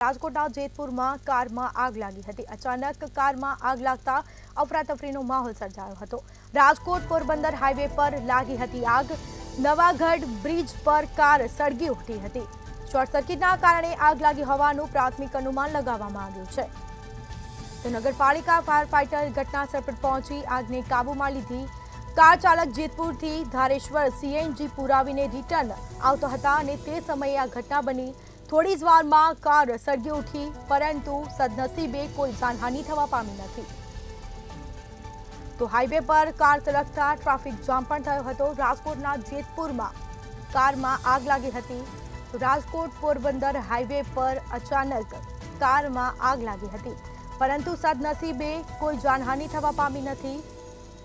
રાજકોટના જેતપુરમાં કારમાં આગ લાગી હતી। અચાનક કારમાં આગ લાગતા અફરાતફરીનો માહોલ સર્જાયો હતો। રાજકોટ પોરબંદર હાઈવે પર લાગી હતી આગ। નવાગઢ બ્રિજ પર કાર સળગી ઉઠી હતી। શોર્ટ સર્કિટના કારણે આગ લાગી હોવાનું પ્રાથમિક અનુમાન લગાવવામાં આવ્યું છે। તો નગરપાલિકા ફાયર ફાઈટર ઘટનાસ્થળ પર પહોંચી આગને કાબૂમાં લીધી। કાર ચાલક જેતપુરથી ધારેશ્વર સીએનજી પુરાવીને રિટર્ન આવતો હતા અને તે સમયે આ ઘટના બની। થોડી જ વારમાં કાર સળગી ઉઠી, પરંતુ સદનસીબે કોઈ જાનહાનિ થવા પામી નથી। તો હાઈવે પર કાર સળગતા ટ્રાફિક જામ પણ થયો હતો। રાજકોટના જેતપુરમાં કારમાં આગ લાગી હતી। તો રાજકોટ પોરબંદર હાઈવે પર અચાનક કારમાં આગ લાગી હતી, પરંતુ સદનસીબે કોઈ જાનહાનિ થવા પામી નથી।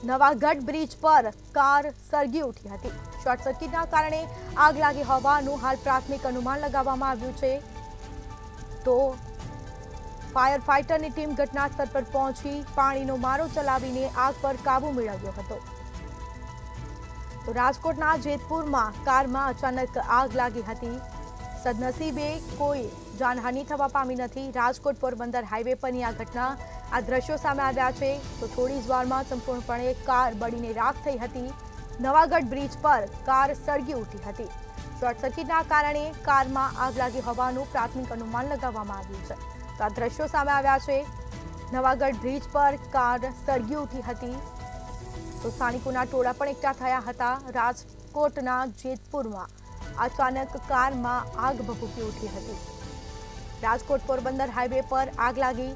નવાગઢ બ્રિજ પર કાર સળગી ઉઠી હતી। શોર્ટ સર્કિટના કારણે આગ લાગી હોવાનું હાલ પ્રાથમિક અનુમાન લગાવવામાં આવ્યું છે। તો ફાયર ફાઈટરની ટીમ ઘટનાસ્થળ પર પહોંચી પાણીનો મારો ચલાવીને આગ પર કાબુ મેળવ્યો હતો। તો રાજકોટના જેતપુરમાં કારમાં અચાનક આગ લાગી હતી। સદનસીબે કોઈ જાનહાનિ થવા પામી નથી। રાજકોટ પોરબંદર હાઈવે પરની આ ઘટના, આ દ્રશ્યો સામે આવ્યા છે। તો થોડી જ વારમાં સંપૂર્ણપણે કાર બળીને રાખ થઈ હતી। નવાગઢ બ્રિજ પર કાર સળગી ઉઠી હતી। શોર્ટ સર્કિટના કારણે કારમાં આગ લાગી હોવાનું પ્રાથમિક અનુમાન લગાવવામાં આવ્યું છે। તો આ દ્રશ્યો સામે આવ્યા છે। નવાગઢ બ્રિજ પર કાર સળગી ઉઠી હતી। તો સ્થાનિકોના ટોળા પણ એકઠા થયા હતા। રાજકોટના જેતપુરમાં અચાનક કારમાં આગ ભભૂકી ઉઠી હતી। રાજકોટ પોરબંદર હાઈવે પર આગ લાગી,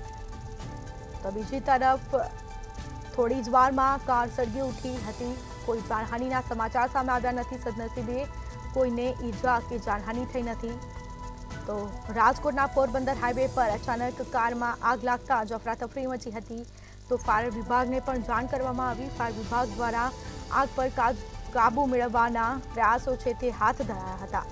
તો બીજી તરફ થોડી જ વારમાં કાર સળગી ઉઠી હતી। કોઈ જાનહાનિના સમાચાર સામે આવ્યા નથી। સદનસીબે કોઈને ઈજા કે જાનહાનિ થઈ નથી। તો રાજકોટના પોરબંદર હાઈવે પર અચાનક કારમાં આગ લાગતા જ અફરાતફરી મચી હતી। તો ફાયર વિભાગને પણ જાણ કરવામાં આવી। ફાયર વિભાગ દ્વારા આગ પર કાબુ મેળવવાના પ્રયાસો છે તે હાથ ધરાયા હતા।